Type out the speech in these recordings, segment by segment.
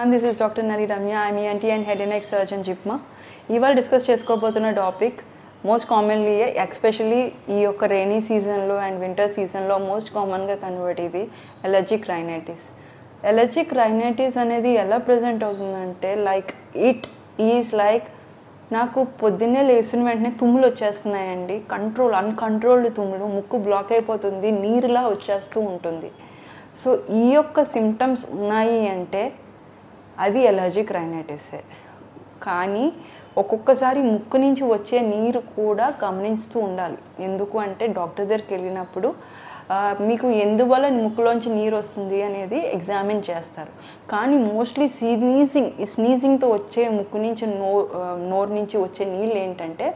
This is Dr. Nali Ramya. I am ENT and head and neck surgeon JIPMA. ఇవాళ discuss చేసుకోబోతున్న topic most commonly especially ఈ యొక్క rainy సీజన్లో and winter సీజన్లో most కామన్గా convert ఇది ఎలర్జిక్ రైనైటిస్. ఎలర్జిక్ రైనైటిస్ అనేది ఎలా ప్రజెంట్ అవుతుందంటే ఇట్ ఈజ్ నాకు పొద్దున్నే లేచిన వెంటనే తుమ్ములు వచ్చేస్తున్నాయండి, అన్కంట్రోల్డ్ తుమ్ములు, ముక్కు బ్లాక్ అయిపోతుంది, నీరులా వచ్చేస్తూ ఉంటుంది. సో ఈ యొక్క సిమ్టమ్స్ ఉన్నాయి అంటే అది ఎలర్జిక్ రైనైటిసే. కానీ ఒక్కొక్కసారి ముక్కు నుంచి వచ్చే నీరు కూడా గమనిస్తూ ఉండాలి. ఎందుకు అంటే డాక్టర్ దగ్గరికి వెళ్ళినప్పుడు మీకు ఎందువల్ల ముక్కులోంచి నీరు వస్తుంది అనేది ఎగ్జామిన్ చేస్తారు. కానీ మోస్ట్లీ స్నీజింగ్తో వచ్చే ముక్కు నుంచి నోరు నుంచి వచ్చే నీళ్ళు ఏంటంటే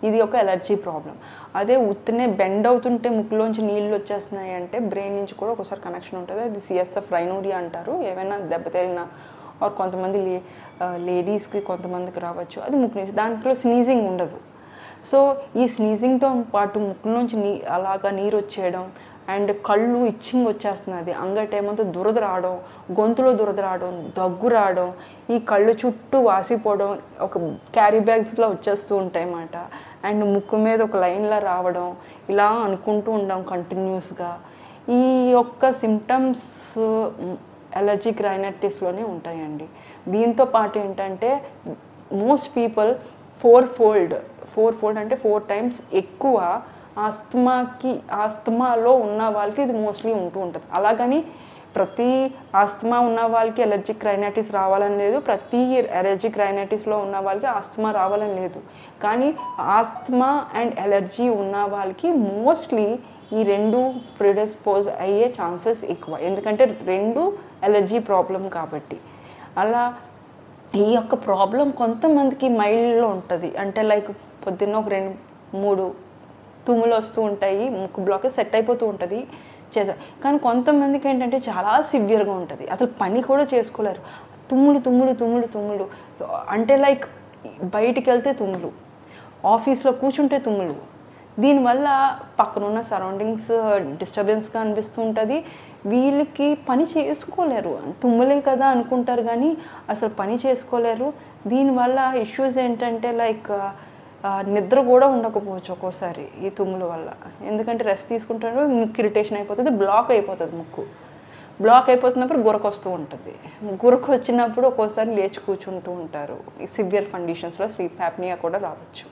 ఇది ఒక ఎలర్జీ ప్రాబ్లం. అదే ఉత్తనే బెండ్ అవుతుంటే ముక్కులోంచి నీళ్ళు వచ్చేస్తున్నాయి అంటే బ్రెయిన్ నుంచి కూడా ఒకసారి కనెక్షన్ ఉంటుంది. అది CSF రైనోరియా అంటారు. ఏమైనా దెబ్బతగిలిన ఆర్ కొంతమంది లేడీస్కి కొంతమందికి రావచ్చు, అది ముక్కు నుంచి. దాంట్లో స్నీజింగ్ ఉండదు. సో ఈ స్నీజింగ్తో పాటు ముక్కు నుంచి అలాగా నీరు వచ్చేయడం అండ్ కళ్ళు ఇచ్చింగ్ వచ్చేస్తున్నది, అంగటేమంతా దురద రావడం, గొంతులో దురద రావడం, దగ్గు రావడం, ఈ కళ్ళు చుట్టూ వాసిపోవడం, ఒక క్యారీ బ్యాగ్స్లో వచ్చేస్తూ ఉంటాయి అన్నమాట. అండ్ ముక్కు మీద ఒక లైన్లా రావడం, ఇలా అనుకుంటూ ఉంటాం కంటిన్యూస్గా. ఈ యొక్క సిమ్టమ్స్ ఎలర్జిక్ రైనైటిస్లోనే ఉంటాయండి. దీంతో పాటు ఏంటంటే మోస్ట్ పీపుల్ ఫోర్ ఫోల్డ్ అంటే 4 times ఎక్కువ ఆస్తమాలో ఉన్న వాళ్ళకి ఇది మోస్ట్లీ ఉంటూ ఉంటుంది. అలాగని ప్రతి ఆస్తమా ఉన్న వాళ్ళకి ఎలర్జిక్ రైనైటిస్ రావాలని లేదు, ప్రతి ఎలర్జిక్ రైనైటిస్లో ఉన్న వాళ్ళకి ఆస్తమా రావాలని లేదు. కానీ ఆస్తమా అండ్ ఎలర్జీ ఉన్న వాళ్ళకి మోస్ట్లీ ఈ రెండు ప్రిడిస్పోజ్ అయ్యే ఛాన్సెస్ ఎక్కువ, ఎందుకంటే రెండు ఎలర్జీ ప్రాబ్లం కాబట్టి. అలా ఈ యొక్క ప్రాబ్లం కొంతమందికి మైల్డ్లో ఉంటుంది. అంటే పొద్దున్న ఒక 2-3 తుమ్ములు వస్తూ ఉంటాయి, ముక్కు బ్లాక్ సెట్ అయిపోతూ ఉంటుంది కానీ కొంతమందికి ఏంటంటే చాలా సివియర్గా ఉంటుంది, అసలు పని కూడా చేసుకోలేరు. తుమ్ములు అంటే బయటికి వెళ్తే తుమ్ములు, ఆఫీస్లో కూర్చుంటే తుమ్ములు. దీనివల్ల పక్కనున్న సరౌండింగ్స్ డిస్టర్బెన్స్గా అనిపిస్తూ ఉంటుంది. వీళ్ళకి పని చేసుకోలేరు, తుమ్మలే కదా అనుకుంటారు కానీ అసలు పని చేసుకోలేరు. దీనివల్ల ఇష్యూస్ ఏంటంటే నిద్ర కూడా ఉండకపోవచ్చు ఒక్కోసారి ఈ తుమ్ముల వల్ల. ఎందుకంటే రెస్ట్ తీసుకుంటారు, ముక్కు ఇరిటేషన్ అయిపోతుంది, బ్లాక్ అయిపోతుంది. ముక్కు బ్లాక్ అయిపోతున్నప్పుడు గురక వస్తూ ఉంటుంది. గురక వచ్చినప్పుడు ఒక్కోసారి లేచి కూర్చుంటూ ఉంటారు. ఈ సివియర్ కండిషన్స్లో స్లీప్ యాప్నియా కూడా రావచ్చు.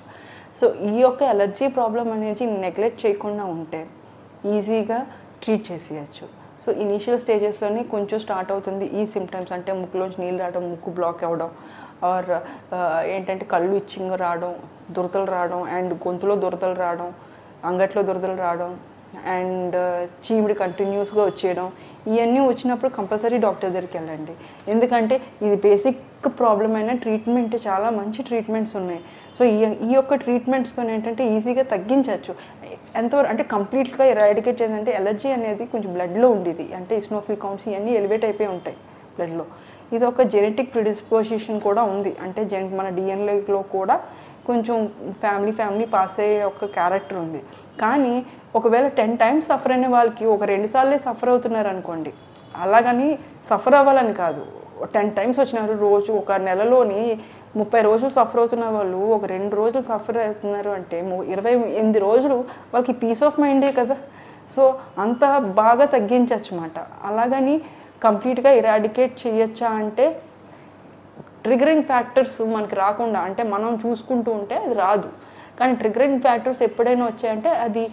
సో ఈ యొక్క ఎలర్జీ ప్రాబ్లం అనేది నెగ్లెక్ట్ చేయకుండా ఉంటే ఈజీగా ట్రీట్ చేసేయచ్చు. సో ఇనీషియల్ స్టేజెస్లోనే కొంచెం స్టార్ట్ అవుతుంది ఈ సిమ్టమ్స్. అంటే ముక్కులోంచి నీళ్ళు రావడం, ముక్కు బ్లాక్ అవ్వడం, ఆర్ ఏంటంటే కళ్ళు ఇచ్చింగ్ రావడం, దురదలు రావడం, అండ్ గొంతులో దురదలు రావడం, అంగట్లో దురదలు రావడం, అండ్ చీమిడి కంటిన్యూస్గా వచ్చేయడం. ఇవన్నీ వచ్చినప్పుడు కంపల్సరీ డాక్టర్ దగ్గరికి వెళ్ళండి. ఎందుకంటే ఇది బేసిక్ ప్రాబ్లం అయినా ట్రీట్మెంట్ చాలా మంచి ట్రీట్మెంట్స్ ఉన్నాయి. సో ఈ యొక్క ట్రీట్మెంట్స్తో ఏంటంటే ఈజీగా తగ్గించవచ్చు. ఎంతవరకు అంటే కంప్లీట్గా ఎరాడికేట్ చేయాలంటే ఎలర్జీ అనేది కొంచెం బ్లడ్లో ఉండేది, అంటే ఇస్నోఫిల్ కౌంట్స్ ఇవన్నీ ఎలివేట్ అయిపోయి ఉంటాయి బ్లడ్లో. ఇది ఒక జెనెటిక్ ప్రిడిస్పోజిషన్ కూడా ఉంది, అంటే మన డిఎన్ఏలో కూడా కొంచెం ఫ్యామిలీ పాస్ అయ్యే ఒక క్యారెక్టర్ ఉంది. కానీ ఒకవేళ 10 times సఫర్ అయిన వాళ్ళకి ఒక 2 సార్లే సఫర్ అవుతున్నారు అనుకోండి, అలాగని సఫర్ అవ్వాలని కాదు. 10 times వచ్చినారు, రోజు ఒక నెలలోని 30 రోజులు సఫర్ అవుతున్న వాళ్ళు ఒక 2 రోజులు సఫర్ అవుతున్నారు అంటే 28 రోజులు వాళ్ళకి పీస్ ఆఫ్ మైండే కదా. సో అంత బాగా తగ్గించవచ్చు అన్నమాట. అలాగని కంప్లీట్గా ఇరాడికేట్ చేయొచ్చా అంటే ట్రిగరింగ్ ఫ్యాక్టర్స్ మనకి రాకుండా, అంటే మనం చూసుకుంటూ ఉంటే అది రాదు. కానీ ట్రిగరింగ్ ఫ్యాక్టర్స్ ఎప్పుడైనా వచ్చాయంటే అది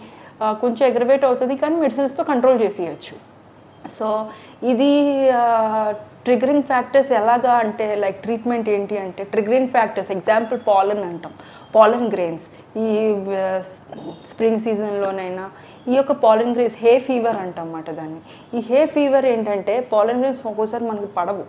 కొంచెం అగ్రవేట్ అవుతుంది, కానీ మెడిసిన్స్తో కంట్రోల్ చేసేయచ్చు. సో ఇది ట్రిగరింగ్ ఫ్యాక్టర్స్ ఎలాగా అంటే ట్రీట్మెంట్ ఏంటి అంటే ట్రిగరింగ్ ఫ్యాక్టర్స్ ఎగ్జాంపుల్ పాలన్ అంటాం, పాలన్ గ్రెయిన్స్. ఈ స్ప్రింగ్ సీజన్లోనైనా ఈ యొక్క పాలన్ గ్రెయిన్స్ హే ఫీవర్ అంటాం అన్నమాట దాన్ని. ఈ హే ఫీవర్ ఏంటంటే పాలన్ గ్రెయిన్స్ ఒక్కోసారి మనకి పడవు,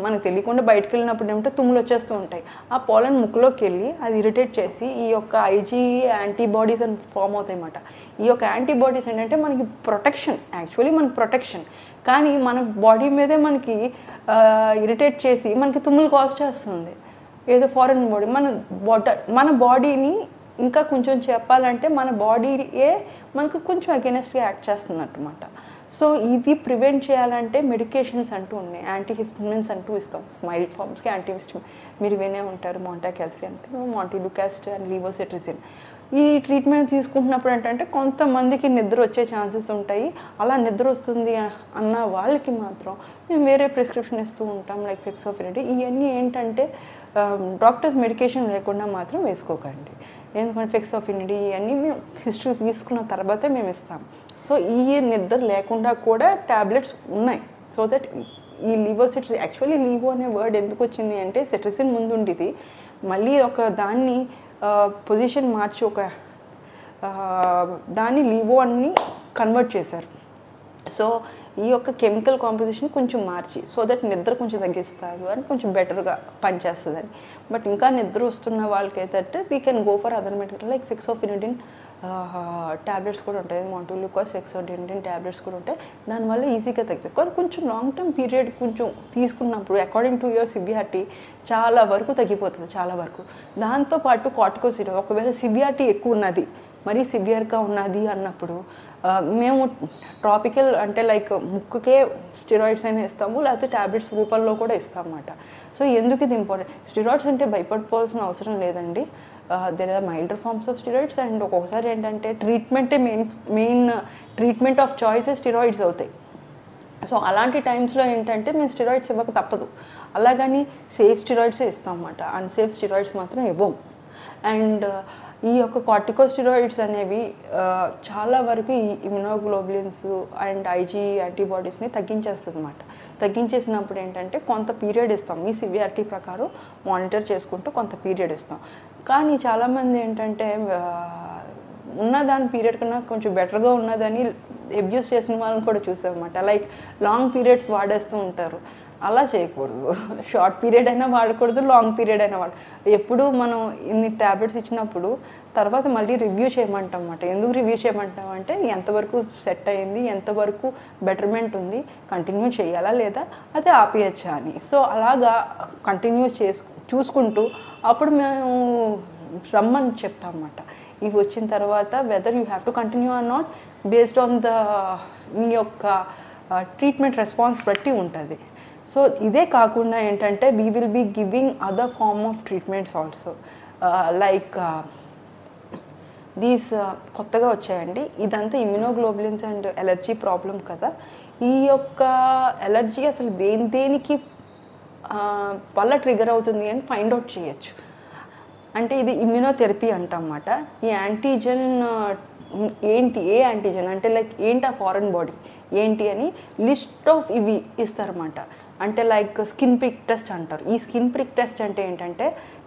మనకు తెలియకుండా బయటకు వెళ్ళినప్పుడు ఏమిటో తుమ్ములు వచ్చేస్తూ ఉంటాయి. ఆ పాలన్ ముక్కులోకి వెళ్ళి అది ఇరిటేట్ చేసి ఈ యొక్క IgE యాంటీబాడీస్ అని ఫామ్ అవుతాయి అన్నమాట. ఈ యొక్క యాంటీబాడీస్ ఏంటంటే మనకి ప్రొటెక్షన్, యాక్చువల్లీ మనకి ప్రొటెక్షన్, కానీ మన బాడీ మీదే మనకి ఇరిటేట్ చేసి మనకి తుమ్ములు కాజ్ చేస్తుంది. ఏదో ఫారెన్ బాడీ మన బాడీని ఇంకా కొంచెం చెప్పాలంటే మన బాడీయే మనకు కొంచెం అగెనెస్ట్గా యాక్ట్ చేస్తుంది అన్నమాట. సో ఇది ప్రివెంట్ చేయాలంటే మెడికేషన్స్ అంటూ ఉన్నాయి, యాంటీహిస్టమిన్స్ అంటూ ఇస్తాం. స్మైల్ ఫార్మ్స్కి యాంటీహిస్టమిన్ మీరు వినే ఉంటారు, మోంటాక్యాల్సి అంటారు, మాంటిలుకాస్ట్ అండ్ లీవోసెట్రిజిన్. ఈ ట్రీట్మెంట్ తీసుకుంటున్నప్పుడు ఏంటంటే కొంతమందికి నిద్ర వచ్చే ఛాన్సెస్ ఉంటాయి. అలా నిద్ర వస్తుంది అన్న వాళ్ళకి మాత్రం మేము వేరే ప్రిస్క్రిప్షన్ ఇస్తూ ఉంటాం, లైక్ ఫెక్సోఫెనిటీ. ఇవన్నీ ఏంటంటే డాక్టర్స్ మెడికేషన్ లేకుండా మాత్రం వేసుకోకండి, ఎందుకంటే ఫెక్సోఫెనిటీ ఇవన్నీ మేము హిస్టరీ తీసుకున్న తర్వాతే మేము ఇస్తాం. సో ఈ నిద్ర లేకుండా కూడా ట్యాబ్లెట్స్ ఉన్నాయి. సో దట్ ఈ లీవోసెట్రిజిన్, యాక్చువల్లీ లీవో అనే వర్డ్ ఎందుకు వచ్చింది అంటే సెట్రిజిన్ ముందు ఉండేది, మళ్ళీ ఒక దాన్ని పొజిషన్ మార్చి ఒక దాన్ని లీవో అని కన్వర్ట్ చేశారు. సో ఈ యొక్క కెమికల్ కాంపోజిషన్ కొంచెం మార్చి, సో దట్ నిద్ర కొంచెం తగ్గిస్తారు అని, కొంచెం బెటర్గా పనిచేస్తుందని. బట్ ఇంకా నిద్ర వస్తున్న వాళ్ళకైతే we can go for other medical like fexofenadine tablets కూడా ఉంటాయి, మాంటిలుకాస్ట్, ఫెక్సోఫెనిడిన్ ట్యాబ్లెట్స్ కూడా ఉంటాయి. దానివల్ల ఈజీగా తగ్గిపోయి కొంచెం లాంగ్ టర్మ్ పీరియడ్ కొంచెం తీసుకున్నప్పుడు అకార్డింగ్ టు యువర్ సివియారిటీ చాలా వరకు తగ్గిపోతుంది, చాలా వరకు. దాంతోపాటు కార్టికోస్టెరాయిడ్, ఒకవేళ సివియారిటీ ఎక్కువ ఉన్నది, మరీ సివియర్గా ఉన్నది అన్నప్పుడు మేము ట్రాపికల్ అంటే లైక్ ముక్కుకే స్టెరాయిడ్స్ అయినా ఇస్తాము, లేకపోతే ట్యాబ్లెట్స్ రూపంలో కూడా ఇస్తాం అన్నమాట. సో ఎందుకు ఇది ఇంపార్టెంట్? స్టెరాయిడ్స్ అంటే భయపడిపోవాల్సిన అవసరం లేదండి. There are milder forms of steroids. And ఒక్కొక్కసారి ఏంటంటే ట్రీట్మెంటే main treatment of choices steroids అవుతాయి. సో అలాంటి టైమ్స్లో ఏంటంటే మేము స్టెరాయిడ్స్ ఇవ్వక తప్పదు. అలాగని సేఫ్ స్టెరాయిడ్సే ఇస్తాం అన్నమాట, అన్సేఫ్ స్టెరాయిడ్స్ మాత్రం ఇవ్వం. అండ్ ఈ యొక్క కార్టికోస్టెరాయిడ్స్ అనేవి చాలా వరకు ఈ ఇమ్యునోగ్లోబులిన్స్ అండ్ ఐజీ యాంటీబాడీస్ని తగ్గించేస్తుంది అన్నమాట. తగ్గించేసినప్పుడు ఏంటంటే కొంత పీరియడ్ ఇస్తాం, మీ సివియారిటీ ప్రకారం మానిటర్ చేసుకుంటూ కొంత పీరియడ్ ఇస్తాం. కానీ చాలామంది ఏంటంటే ఉన్నదాని పీరియడ్ కన్నా కొంచెం బెటర్గా ఉన్నదని అబ్యూస్ చేసిన వాళ్ళని కూడా చూసామన్నమాట. లైక్ లాంగ్ పీరియడ్స్ వాడేస్తూ ఉంటారు. అలా చేయకూడదు. షార్ట్ పీరియడ్ అయినా వాడకూడదు, లాంగ్ పీరియడ్ అయినా ఎప్పుడు మనం ఇన్ని ట్యాబ్లెట్స్ ఇచ్చినప్పుడు తర్వాత మళ్ళీ రివ్యూ చేయమంటాం అన్నమాట. ఎందుకు రివ్యూ చేయమంటాం అంటే ఎంతవరకు సెట్ అయింది, ఎంతవరకు బెటర్మెంట్ ఉంది, కంటిన్యూ చేయాలా లేదా అదే ఆపేయచ్చా అని. సో అలాగా కంటిన్యూస్ చూసుకుంటూ అప్పుడు మేము రమ్మని చెప్తాం అన్నమాట. ఇవి వచ్చిన తర్వాత whether you have to continue or not based on the మీ యొక్క ట్రీట్మెంట్ రెస్పాన్స్ బట్టి ఉంటుంది. సో ఇదే కాకుండా ఏంటంటే we will be giving other form of treatments also, like these కొత్తగా వచ్చాయండి. ఇదంతా ఇమ్యునోగ్లోబులిన్స్ అండ్ ఎలర్జీ ప్రాబ్లం కదా. ఈ యొక్క ఎలర్జీ అసలు దేనికి వల్ల ట్రిగర్ అవుతుంది అని ఫైండ్ అవుట్ చేయొచ్చు. అంటే ఇది ఇమ్యునోథెరపీ అంటమాట. ఈ యాంటీజెన్ ఏంటి, ఏ యాంటీజెన్ అంటే లైక్ ఏంటి ఆ ఫారెన్ బాడీ ఏంటి అని లిస్ట్ ఆఫ్ ఇవి ఇస్తారన్నమాట. అంటే లైక్ స్కిన్ ప్రిక్ టెస్ట్ అంటారు. ఈ స్కిన్ ప్రిక్ టెస్ట్ అంటే ఏంటంటే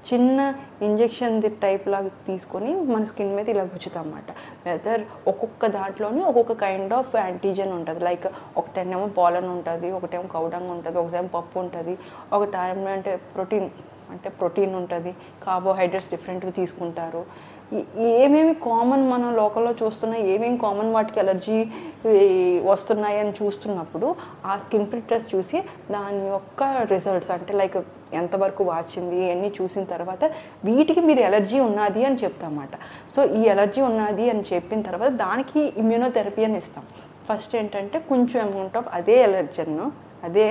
చిన్న ఇంజెక్షన్ టైప్ లాగా తీసుకొని మన స్కిన్ మీద ఇలా గుచ్చుతాం అన్నమాట. వెదర్ ఒక్కొక్క దాంట్లోని ఒక్కొక్క కైండ్ ఆఫ్ యాంటీజెన్ ఉంటుంది. లైక్ ఒకటేమో పాలన్ ఉంటుంది, ఒకటేమో కౌడంగ్ ఉంటుంది, ఒకటేమో పప్పు ఉంటుంది, ఒక టైం అంటే ప్రోటీన్ ఉంటుంది, కార్బోహైడ్రేట్స్ డిఫరెంట్గా తీసుకుంటారు. ఏమేమి కామన్ మనం లోకల్లో చూస్తున్నాయి, ఏమేమి కామన్ వాటికి ఎలర్జీ వస్తున్నాయని చూస్తున్నప్పుడు ఆ స్కిన్ ప్రిక్ టెస్ట్ చూసి దాని యొక్క రిజల్ట్స్ అంటే లైక్ ఎంతవరకు వాచింది అన్నీ చూసిన తర్వాత వీటికి మీరు ఎలర్జీ ఉన్నది అని చెప్తామన్నమాట. సో ఈ ఎలర్జీ ఉన్నది అని చెప్పిన తర్వాత దానికి ఇమ్యూనోథెరపీ అని ఇస్తాం. ఫస్ట్ ఏంటంటే కొంచెం అమౌంట్ ఆఫ్ అదే ఎలర్జీను అదే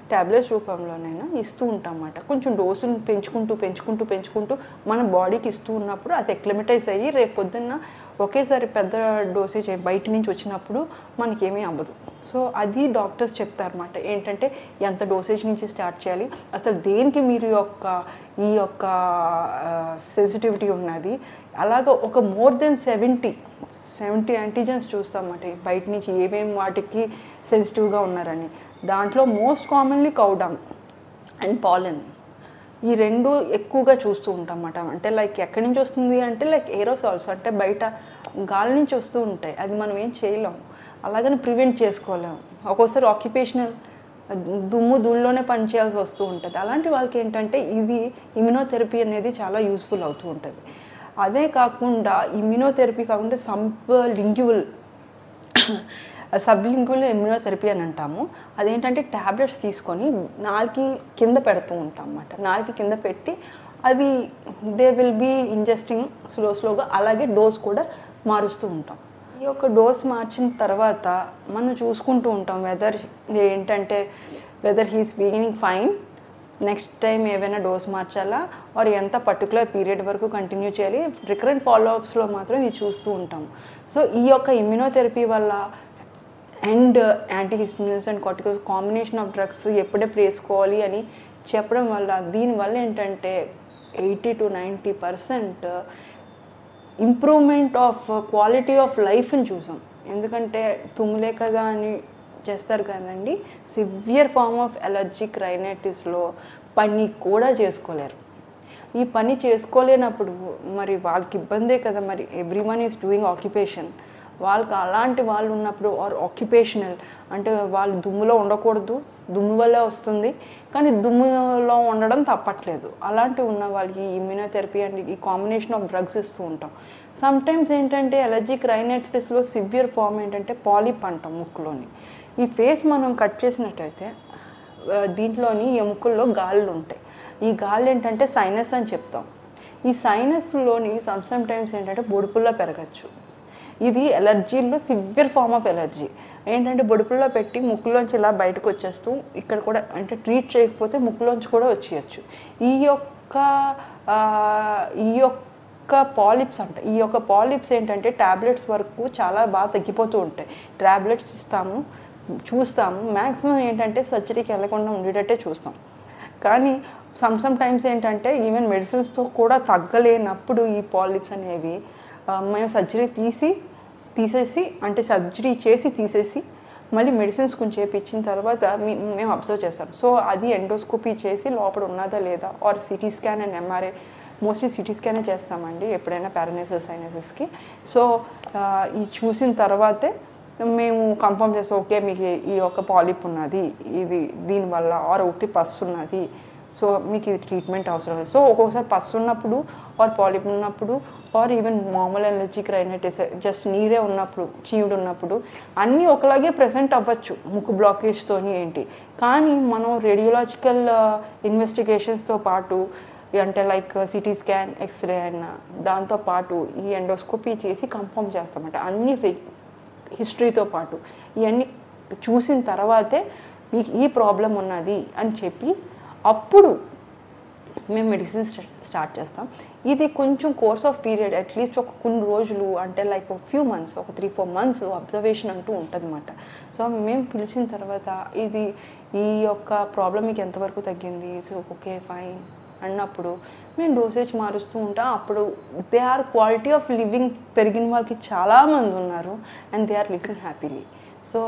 ట్యాబ్లెట్స్ రూపంలోనైనా ఇస్తూ ఉంటాం అన్నమాట. కొంచెం డోసును పెంచుకుంటూ మన బాడీకి ఇస్తూ ఉన్నప్పుడు అది ఎక్లమటైజ్ అయ్యి రేపు పొద్దున్న ఒకేసారి పెద్ద డోసేజ్ బయట నుంచి వచ్చినప్పుడు మనకేమీ అవ్వదు. సో అది డాక్టర్స్ చెప్తారన్నమాట. ఏంటంటే ఎంత డోసేజ్ నుంచి స్టార్ట్ చేయాలి, అసలు దేనికి మీరు ఈ యొక్క సెన్సిటివిటీ ఉన్నది. అలాగ ఒక మోర్ దెన్ 70 యాంటీజెన్స్ చూస్తామన్నమాట బయట నుంచి ఏమేమి వాటికి సెన్సిటివ్గా ఉన్నారని. దాంట్లో మోస్ట్ కామన్లీ కౌడంగ్ అండ్ పాలన్, ఈ రెండు ఎక్కువగా చూస్తూ ఉంటాం అన్నమాట. అంటే లైక్ ఎక్కడి నుంచి వస్తుంది అంటే లైక్ ఏరోసాల్స్ అంటే బయట గాలి నుంచి వస్తూ ఉంటాయి, అది మనం ఏం చేయలేము, అలాగని ప్రివెంట్ చేసుకోలేము. ఒక్కోసారి ఆక్యుపేషనల్ ధూళిలోనే పనిచేయాల్సి వస్తూ ఉంటుంది. అలాంటి వాళ్ళకి ఏంటంటే ఇది ఇమ్యునోథెరపీ అనేది చాలా యూస్ఫుల్ అవుతూ ఉంటుంది. అదే కాకుండా ఇమ్యునోథెరపీ కాకుండా సబ్లింగ్యువల్ ఇమ్యునోథెరపీ అని అంటాము. అదేంటంటే ట్యాబ్లెట్స్ తీసుకొని నాలుగు కింద పెడుతూ ఉంటాం అన్నమాట. నాలుగు కింద పెట్టి అది దే విల్ బీ ఇంజెస్టింగ్ స్లోగా, అలాగే డోస్ కూడా మారుస్తూ ఉంటాం. ఈ యొక్క డోస్ మార్చిన తర్వాత మనం చూసుకుంటూ ఉంటాం whether he's beginning fine, next time ఏవైనా డోస్ మార్చాలా ఆర్ ఎంత పర్టికులర్ పీరియడ్ వరకు కంటిన్యూ చేయాలి, రికరెంట్ ఫాలోఅప్స్లో మాత్రం ఇవి చూస్తూ ఉంటాం. సో ఈ యొక్క ఇమ్యునోథెరపీ వల్ల and antihistamines and corticos combination of drugs ఎప్పుడెప్పుడు వేసుకోవాలి అని చెప్పడం వల్ల దీనివల్ల ఏంటంటే 80 to 90% improvement of quality of లైఫ్ని చూసాం. ఎందుకంటే తుమ్ములే కదా అని చేస్తారు కదండి, సివియర్ ఫార్మ్ ఆఫ్ అలర్జిక్ రైనైటిస్లో పని కూడా చేసుకోలేరు. ఈ పని చేసుకోలేనప్పుడు మరి వాళ్ళకి ఇబ్బందే కదా, మరి ఎవ్రీవన్ ఈజ్ డూయింగ్ ఆక్యుపేషన్. వాళ్ళకి అలాంటి వాళ్ళు ఉన్నప్పుడు ఆర్ ఆక్యుపేషనల్ అంటే వాళ్ళు దుమ్ములో ఉండకూడదు, దుమ్ము వల్లే వస్తుంది, కానీ దుమ్ములో ఉండడం తప్పట్లేదు. అలాంటి ఉన్న వాళ్ళకి ఇమ్యూనోథెరపీ అండ్ ఈ కాంబినేషన్ ఆఫ్ డ్రగ్స్ ఇస్తూ ఉంటాం. సమ్టైమ్స్ ఏంటంటే అలర్జిక్ రైనైటిస్లో సివియర్ ఫామ్ ఏంటంటే పాలిప్ అంటాం ముక్కులోని. ఈ ఫేస్ మనం కట్ చేసినట్టయితే దీంట్లోని ఎముకల్లో గాళ్ళు ఉంటాయి. ఈ గాళ్ళు ఏంటంటే సైనస్ అని చెప్తాం. ఈ సైనస్లోని సమ్టైమ్స్ ఏంటంటే బొడుపుల్లో పెరగచ్చు. ఇది ఎలర్జీలో సివియర్ ఫామ్ ఆఫ్ ఎలర్జీ. ఏంటంటే బొడుపుల్లో పెట్టి ముక్కులోంచి ఇలా బయటకు వచ్చేస్తూ ఇక్కడ కూడా అంటే ట్రీట్ చేయకపోతే ముక్కులోంచి కూడా వచ్చేయచ్చు. ఈ యొక్క పాలిప్స్ అంట. ఈ యొక్క పాలిప్స్ ఏంటంటే ట్యాబ్లెట్స్ వరకు చాలా బాగా తగ్గిపోతూ ఉంటాయి. ట్యాబ్లెట్స్ ఇస్తాము, చూస్తాము, మ్యాక్సిమం ఏంటంటే సర్జరీకి వెళ్ళకుండా ఉండేటట్టే చూస్తాం. కానీ సమ్ టైమ్స్ ఏంటంటే ఈవెన్ మెడిసిన్స్తో కూడా తగ్గలేనప్పుడు ఈ పాలిప్స్ అనేవి మేము తీసేసి అంటే సర్జరీ చేసి తీసేసి మళ్ళీ మెడిసిన్స్ కొంచెం ఇచ్చిన తర్వాత మేము అబ్జర్వ్ చేస్తాం. సో అది ఎండోస్కోపీ చేసి లోపల ఉన్నదా లేదా or CT scan and MRI, mostly CT స్కానే చేస్తామండి ఎప్పుడైనా పారానైసల్ సైనసెస్కి. సో ఈ చూసిన తర్వాతే మేము కన్ఫర్మ్ చేస్తాం, ఓకే మీకు ఈ యొక్క పాలిప్ ఉన్నది, ఇది దీనివల్ల ఆర్ ఒకటి పస్సు ఉన్నది, సో మీకు ఇది ట్రీట్మెంట్ అవసరం లేదు. సో ఒక్కొక్కసారి పస్సు ఉన్నప్పుడు ఆర్ పాలిప్ ఉన్నప్పుడు ఆర్ ఈవెన్ మామూలు అలర్జిక్ రైనైటిస్ జస్ట్ నీరే ఉన్నప్పుడు, చీవుడు ఉన్నప్పుడు అన్నీ ఒకలాగే ప్రెసెంట్ అవ్వచ్చు ముక్కు బ్లాకేజ్తోని ఏంటి. కానీ మనం రేడియోలాజికల్ ఇన్వెస్టిగేషన్స్తో పాటు అంటే లైక్ సిటీ స్కాన్, ఎక్స్రే అన్న దాంతోపాటు ఈ ఎండోస్కోపీ చేసి కన్ఫర్మ్ చేస్తామంట. అన్ని హిస్టరీతో పాటు ఇవన్నీ చూసిన తర్వాతే మీకు ఈ ప్రాబ్లం ఉన్నది అని చెప్పి అప్పుడు మేము మెడిసిన్ స్టార్ట్ చేస్తాం. ఇది కొంచెం కోర్స్ ఆఫ్ పీరియడ్ అట్లీస్ట్ ఒక కొన్ని రోజులు అంటే లైక్ ఒక ఫ్యూ మంత్స్, ఒక 3-4 months అబ్జర్వేషన్ అంటూ ఉంటుంది అన్నమాట. సో మేము పిలిచిన తర్వాత ఈ యొక్క ప్రాబ్లం మీకు ఎంతవరకు తగ్గింది, సో ఓకే ఫైన్ అన్నప్పుడు మేము డోసేజ్ మారుస్తూ ఉంటాం. అప్పుడు they are quality of living పెరిగిన వాళ్ళకి చాలామంది ఉన్నారు and they are living happily. So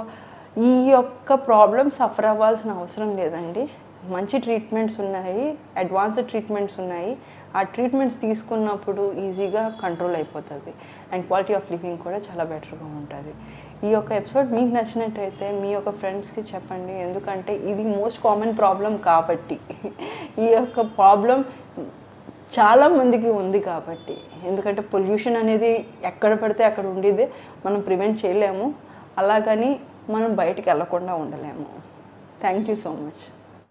ఈ యొక్క ప్రాబ్లం సఫర్ అవ్వాల్సిన అవసరం లేదండి. మంచి ట్రీట్మెంట్స్ ఉన్నాయి, అడ్వాన్స్డ్ ట్రీట్మెంట్స్ ఉన్నాయి. ఆ ట్రీట్మెంట్స్ తీసుకున్నప్పుడు ఈజీగా కంట్రోల్ అయిపోతుంది అండ్ క్వాలిటీ ఆఫ్ లివింగ్ కూడా చాలా బెటర్గా ఉంటుంది. ఈ యొక్క ఎపిసోడ్ మీకు నచ్చినట్టయితే మీ యొక్క ఫ్రెండ్స్కి చెప్పండి, ఎందుకంటే ఇది మోస్ట్ కామన్ ప్రాబ్లం కాబట్టి. ఈ యొక్క ప్రాబ్లం చాలామందికి ఉంది కాబట్టి, ఎందుకంటే పొల్యూషన్ అనేది ఎక్కడ పడితే అక్కడ ఉండేదే, మనం ప్రివెంట్ చేయలేము, అలాగని మనం బయటికి వెళ్ళకుండా ఉండలేము. Thank you so much.